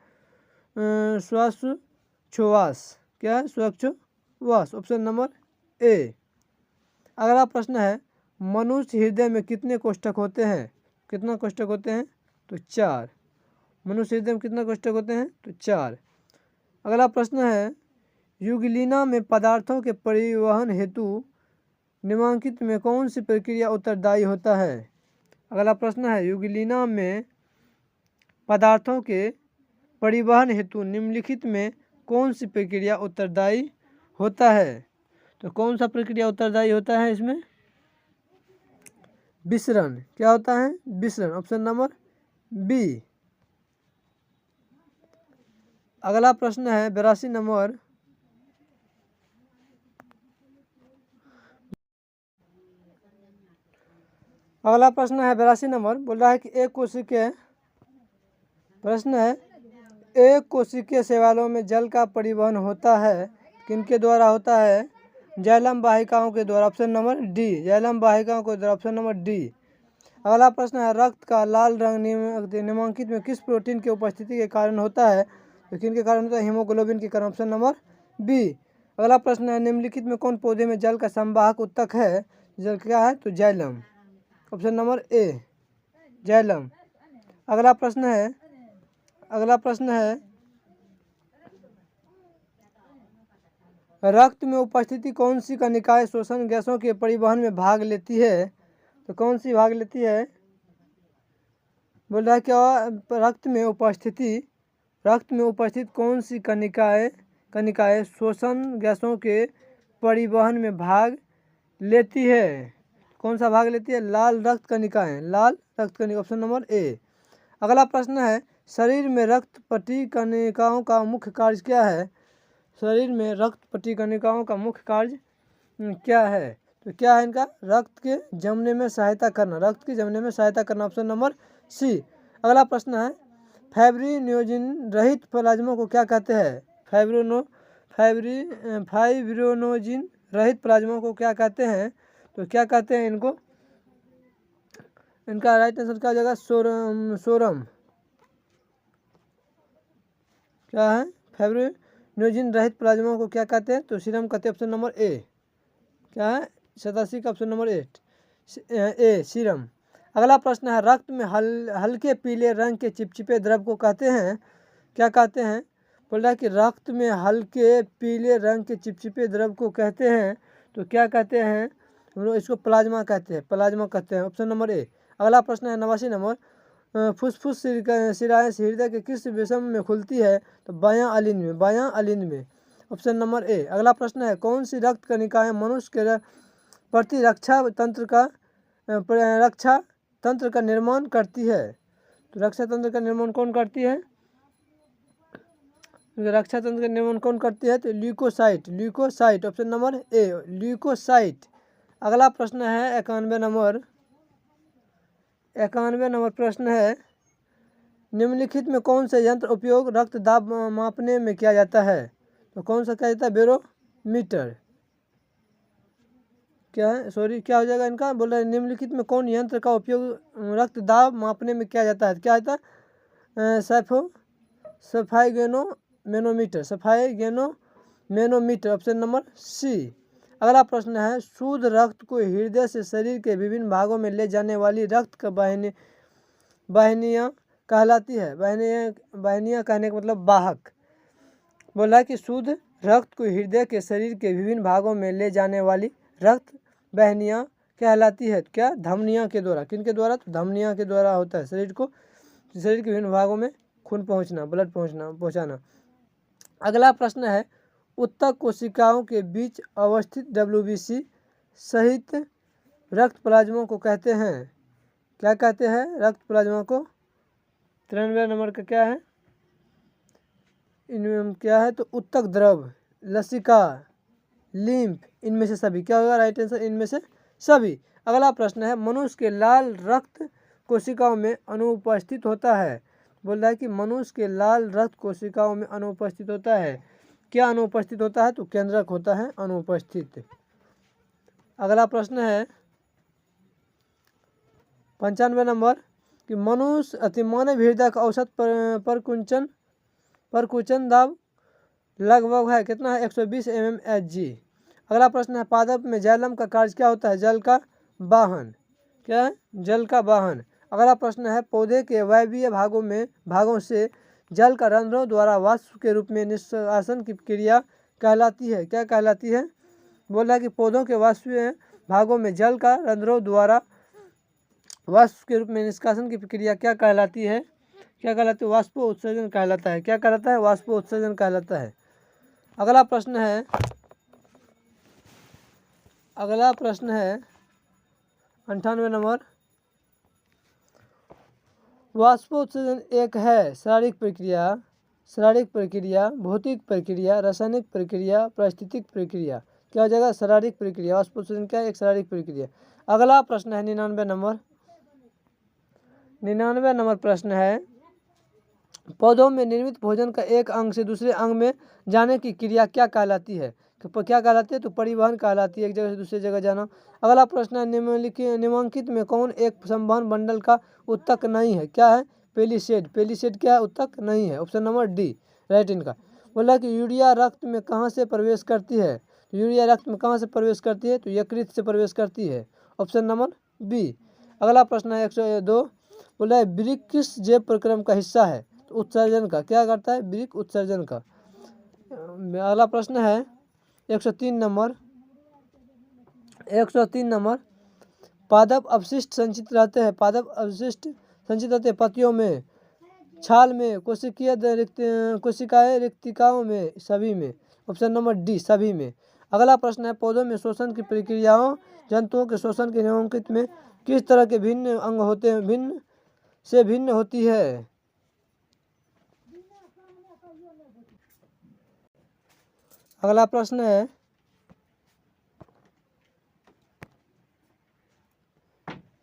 श्वासोच्छ्वास। क्या है, श्वासोच्छ्वास, ऑप्शन नंबर ए। अगला प्रश्न है मनुष्य हृदय में कितने कोष्ठक होते हैं, कितना कोष्ठक होते हैं, तो 4। मनुष्य हृदय में कितना कोष्ठक होते हैं, तो 4। अगला प्रश्न है युगलिना में पदार्थों के परिवहन हेतु निम्नलिखित में कौन सी प्रक्रिया उत्तरदायी होता है। अगला प्रश्न है यूग्लिना में पदार्थों के परिवहन हेतु निम्नलिखित में कौन सी प्रक्रिया उत्तरदायी होता है? तो कौन सा प्रक्रिया उत्तरदायी होता है इसमें? विसरण। क्या होता है? विसरण। Option number B. अगला प्रश्न है 82 नंबर। अगला प्रश्न है 82 नंबर। बोल रहा है कि एक कोशिकीय प्रश्न है, एक कोशिकीय शैवालों में जल का परिवहन होता है, किनके द्वारा होता है? जाइलम वाहिकाओं के द्वारा। ऑप्शन नंबर डी, जाइलम वाहिकाओं के द्वारा। Option number D. अगला प्रश्न है रक्त का लाल रंग निम्नलिखित में किस प्रोटीन की उपस्थिति के कारण होता है? तो किनके कारण होता है? हीमोग्लोबिन के कारण। Option number B. अगला प्रश्न है निम्नलिखित में कौन पौधे में जल का संवाहक उत्तक है? जल क्या है? तो जाइलम। ऑप्शन नंबर ए, जाइलम। अगला प्रश्न है रक्त में उपस्थिति कौन सी कणिकाएं श्वसन गैसों के परिवहन में भाग लेती है? तो कौन सी भाग लेती है? बोल रहा है क्या? रक्त में उपस्थित कौन सी कणिकाएं श्वसन गैसों के परिवहन में भाग लेती है? कौन सा भाग लेती है? लाल रक्त कणिकाएं। लाल रक्त कणिका। ऑप्शन नंबर ए। अगला प्रश्न है शरीर में रक्त पटी कणिकाओं का मुख्य कार्य क्या है? शरीर में रक्त पटी कणिकाओं का मुख्य कार्य क्या है? तो क्या है इनका? रक्त के जमने में सहायता करना। रक्त के जमने में सहायता करना। Option number C. अगला प्रश्न है फाइब्रिनोजिन रहित प्लाज्मा को क्या कहते हैं? फाइब्रिनोजिन रहित प्लाज्मा को क्या कहते हैं? तो क्या कहते हैं इनको? इनका राइट आंसर क्या हो जाएगा? सोरम। क्या है? फाइब्रिनोजिन रहित प्लाज्मा को क्या कहते हैं? तो सीरम कहते हैं। ऑप्शन नंबर ए। क्या है? 87 का ऑप्शन नंबर ए, सीरम। अगला प्रश्न है रक्त में हल्के पीले रंग के चिपचिपे द्रव को कहते हैं? क्या कहते हैं? बोल रहा है कि रक्त में हल्के पीले रंग के चिपचिपे द्रव को कहते हैं। तो क्या कहते हैं? हम लोग इसको प्लाज्मा कहते हैं। प्लाज्मा कहते हैं। ऑप्शन नंबर ए। अगला प्रश्न है 89 नंबर। फुसफुस शिराएं हृदय के किस विषम में खुलती है? तो बायां अलिंद में। ऑप्शन नंबर ए। अगला प्रश्न है कौन सी रक्त कणिकाएं मनुष्य के प्रति रक्षा तंत्र का निर्माण करती है? तो रक्षा तंत्र का निर्माण कौन करती है? रक्षा तंत्र का निर्माण कौन करती है? तो leucocyte. Option number A, leucocyte. अगला प्रश्न है 91 नंबर प्रश्न है निम्नलिखित में कौन सा यंत्र उपयोग रक्त दाब मापने में किया जाता है? तो कौन सा किया जाता है? बैरोमीटर। क्या है? क्या हो जाएगा इनका? बोल रहे निम्नलिखित में कौन यंत्र का उपयोग रक्त दाब मापने में किया जाता है? क्या होता है? सफाइगेनोमीटर। Option number C. अगला प्रश्न है शुद्ध रक्त को हृदय से शरीर के विभिन्न भागों में ले जाने वाली रक्त का वाहिनियाँ कहलाती है। वाहिनियाँ कहने का मतलब वाहक। बोला कि शुद्ध रक्त को हृदय के शरीर के विभिन्न भागों में ले जाने वाली रक्त वाहिनियाँ कहलाती है। क्या? धमनियों के द्वारा। किनके द्वारा? तो धमनियों के द्वारा होता है। शरीर के विभिन्न भागों में खून पहुँचना, ब्लड पहुँचाना। अगला प्रश्न है उत्तक कोशिकाओं के बीच अवस्थित WBC सहित रक्त प्लाज्मा को कहते हैं? क्या कहते हैं रक्त प्लाज्मा को? 93 नंबर का क्या है? इनमें क्या है? तो उत्तक द्रव, लसिका, लिम्फ, इनमें से सभी। क्या होगा राइट आंसर? इनमें से सभी। अगला प्रश्न है मनुष्य के लाल रक्त कोशिकाओं में अनुपस्थित होता है। बोल रहा है कि मनुष्य के लाल रक्त कोशिकाओं में अनुपस्थित होता है। क्या अनुपस्थित होता है? तो केंद्रक होता है अनुपस्थित। अगला प्रश्न है 95 नंबर कि मनुष्य अतिमानव हृदय का औसत परकुंचन दाब लगभग है कितना है? 120 mmHg। अगला प्रश्न है पादप में जाइलम का कार्य क्या होता है? जल का वाहन। क्या है? जल का वाहन। अगला प्रश्न है पौधे के वायवीय भागों से जल का रंध्रों द्वारा वाष्प के रूप में निष्कासन की क्रिया कहलाती है। क्या कहलाती है? बोला कि पौधों के वाष्पीय भागों में जल का रंध्रों द्वारा वाष्प के रूप में निष्कासन की प्रक्रिया क्या कहलाती है? क्या कहलाती है? वाष्पोत्सर्जन कहलाता है। क्या कहलाता है? वाष्पोत्सर्जन कहलाता है। अगला प्रश्न है 98 नंबर। वाष्पोत्सर्जन एक है शारीरिक प्रक्रिया, भौतिक प्रक्रिया, रासायनिक प्रक्रिया, पारिस्थितिक प्रक्रिया। क्या हो जाएगा? शारीरिक प्रक्रिया। वाष्पोत्सर्जन क्या है? एक शारीरिक प्रक्रिया। अगला प्रश्न है 99 नंबर प्रश्न है पौधों में निर्मित भोजन का एक अंग से दूसरे अंग में जाने की क्रिया क्या कहलाती है? क्या कहलाती है? तो परिवहन कहलाती है, एक जगह से दूसरी जगह जाना। अगला प्रश्न है निम्नलिखित में कौन एक संवहन मंडल का उत्तक नहीं है? क्या है? पेलिसेड क्या है? उत्तक नहीं है। ऑप्शन नंबर डी राइट इनका। बोला कि यूरिया रक्त में कहाँ से प्रवेश करती है? तो यूरिया रक्त में कहाँ से प्रवेश करती है? तो यकृत से प्रवेश करती है। Option number B. अगला प्रश्न है 102। बोला है वृक्क किस जैव प्रक्रम का हिस्सा है? तो उत्सर्जन का। क्या करता है? वृक्क उत्सर्जन का। अगला प्रश्न है 103 नंबर। पादप अवशिष्ट संचित रहते हैं पत्तियों में, छाल में, कोशिकाएं रिक्तिकाओं में, सभी में। ऑप्शन नंबर डी सभी में। अगला प्रश्न है पौधों में शोषण की प्रक्रियाओं जंतुओं के शोषण के निम्नलिखित में किस तरह के भिन्न अंग होते हैं? भिन्न होती है? अगला प्रश्न है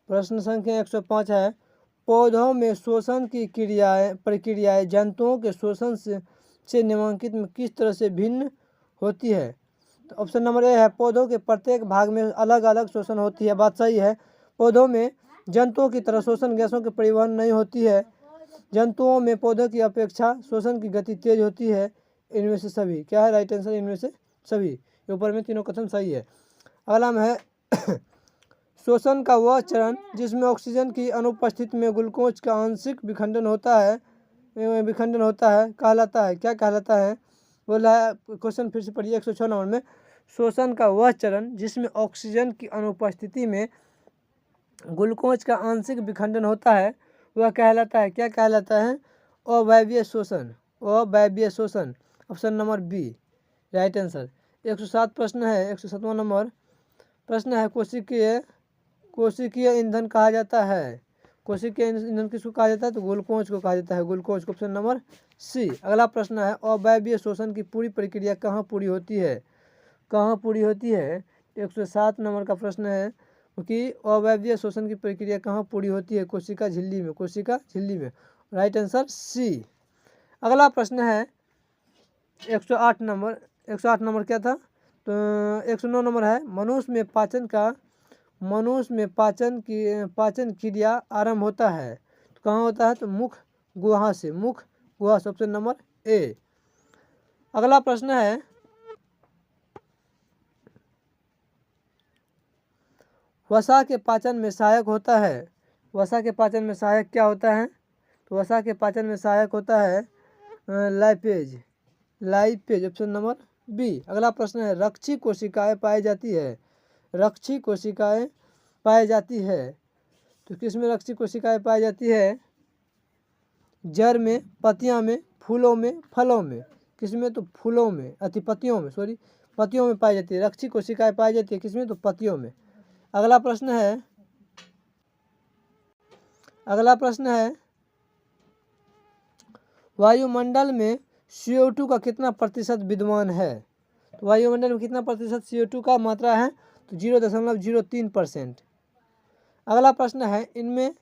प्रश्न संख्या 105 है पौधों में शोषण की प्रक्रियाएं जंतुओं के शोषण से निम्नलिखित में किस तरह से भिन्न होती है? तो ऑप्शन नंबर ए है पौधों के प्रत्येक भाग में अलग अलग शोषण होती है। बात सही है। पौधों में जंतुओं की तरह शोषण गैसों के परिवहन नहीं होती है। जंतुओं में पौधों की अपेक्षा शोषण की गति तेज होती है। इनमें से सभी। क्या है राइट आंसर? इनमें से सभी। ऊपर में तीनों कथन सही है। अगला में है शोषण का वह चरण जिसमें ऑक्सीजन की अनुपस्थिति में ग्लूकोज का आंशिक विखंडन होता है कहलाता है। क्या कहलाता है? बोला है क्वेश्चन फिर से पढ़िए 106 नंबर में। शोषण का वह चरण जिसमें ऑक्सीजन की अनुपस्थिति में ग्लूकोज का आंशिक विखंडन होता है वह कहलाता है। क्या कहलाता है? अवायवीय शोषण। Option number B right answer. 107 प्रश्न है 107वां नंबर प्रश्न है कोशिकीय ईंधन कहा जाता है। कोशिकीय ईंधन किसको कहा जाता है? तो ग्लूकोज को कहा जाता है। ग्लूकोज। Option number C. अगला प्रश्न है अवायवीय शोषण की पूरी प्रक्रिया कहाँ पूरी होती है? 107 नंबर का प्रश्न है कि अवायवीय शोषण की प्रक्रिया कहाँ पूरी होती है? कोशिका झिल्ली में। Right answer C. अगला प्रश्न है 108 नंबर क्या था? तो 109 नंबर है मनुष्य में पाचन क्रिया आरंभ होता है तो कहाँ होता है? तो मुख गुहा से। ऑप्शन नंबर ए। अगला प्रश्न है वसा के पाचन में सहायक होता है। वसा के पाचन में सहायक क्या होता है? तो वसा के पाचन में सहायक होता है लाइपेज। Option number B. अगला प्रश्न है रक्षी कोशिकाएं पाई जाती है तो किसमें रक्षी कोशिकाएं पाई जाती है? जड़ में, पत्तियों में, फूलों में, फलों में। किसमें? तो पत्तियों में पाई जाती है। रक्षी कोशिकाएं पाई जाती है किसमें? तो पत्तियों में। अगला प्रश्न है वायुमंडल में CO2 का कितना प्रतिशत विद्यमान है? तो वायुमंडल में कितना प्रतिशत CO2 का मात्रा है? तो 0.03%। अगला प्रश्न है इनमें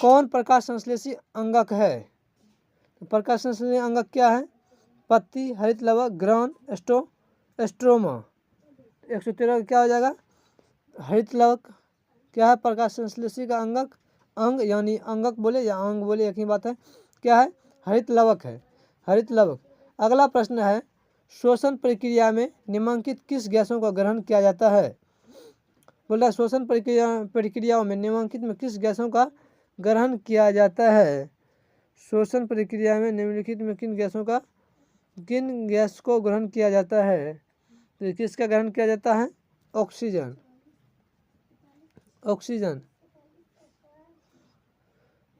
कौन प्रकाश संश्लेषी अंगक है? तो प्रकाश संश्लेषी अंगक क्या है? पत्ती, हरित लवक, ग्रहण, स्ट्रोमा। 113 क्या हो जाएगा? हरित लवक। क्या है प्रकाश संश्लेषी का अंग यानी अंगक बोले या अंग बोले एक ही बात है। क्या है? हरित लवक है। अगला प्रश्न है श्वसन प्रक्रिया में निम्नलिखित किस गैसों का ग्रहण किया जाता है? बोल रहा है श्वसन प्रक्रियाओं में निम्नलिखित में किस गैसों का ग्रहण किया जाता है? श्वसन प्रक्रिया में निम्नलिखित में किन गैस को ग्रहण किया जाता है? तो किसका ग्रहण किया जाता है? ऑक्सीजन।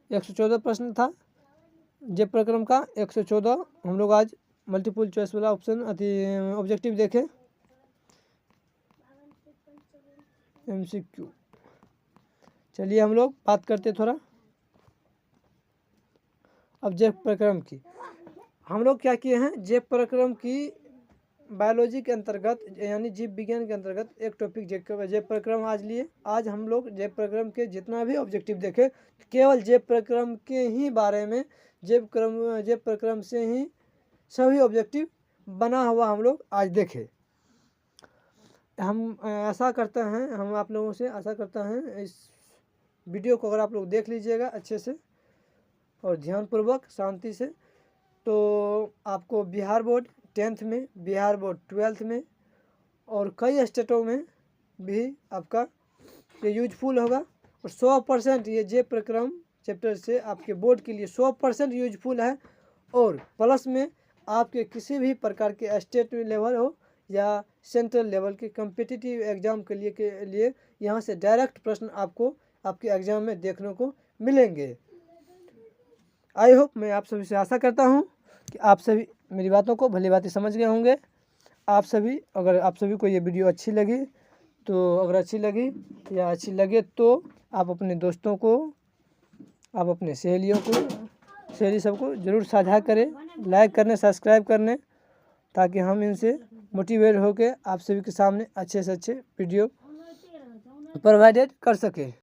114 प्रश्न था जे प्रक्रम का। 114 हम लोग आज मल्टीपल चॉइस वाला ऑप्शन ऑब्जेक्टिव देखे। MCQ चलिए हम लोग बात करते थोड़ा अब जे प्रक्रम की। हम लोग क्या किए हैं, जे प्रक्रम की बायोलॉजी के अंतर्गत यानी जीव विज्ञान के अंतर्गत एक टॉपिक जे प्रक्रम आज लिए। आज हम लोग जे प्रक्रम के जितना भी ऑब्जेक्टिव देखे केवल जे प्रक्रम के ही बारे में, जे प्रक्रम से ही सभी ऑब्जेक्टिव बना हुआ हम लोग आज देखे। हम आशा करते हैं, हम आप लोगों से आशा करता हैं इस वीडियो को अगर आप लोग देख लीजिएगा अच्छे से और ध्यानपूर्वक शांति से, तो आपको बिहार बोर्ड 10th में, बिहार बोर्ड 12th में और कई स्टेटों में भी आपका ये यूजफुल होगा। और 100% ये जे प्रक्रम चैप्टर से आपके बोर्ड के लिए 100% यूजफुल है। और प्लस में आपके किसी भी प्रकार के स्टेट लेवल हो या सेंट्रल लेवल के कम्पिटिटिव एग्ज़ाम के लिए यहाँ से डायरेक्ट प्रश्न आपको आपके एग्ज़ाम में देखने को मिलेंगे। आई होप, मैं आप सभी से आशा करता हूँ कि आप सभी मेरी बातों को भली भांति समझ गए होंगे। आप सभी अगर आप सभी को ये वीडियो अच्छी लगी तो अगर अच्छी लगी या अच्छी लगे तो आप अपने दोस्तों को, आप अपने सहेली सबको ज़रूर साझा करें, लाइक करने, सब्सक्राइब करने, ताकि हम इनसे मोटिवेट होकर आप सभी के सामने अच्छे से अच्छे वीडियो प्रोवाइडेड कर सकें।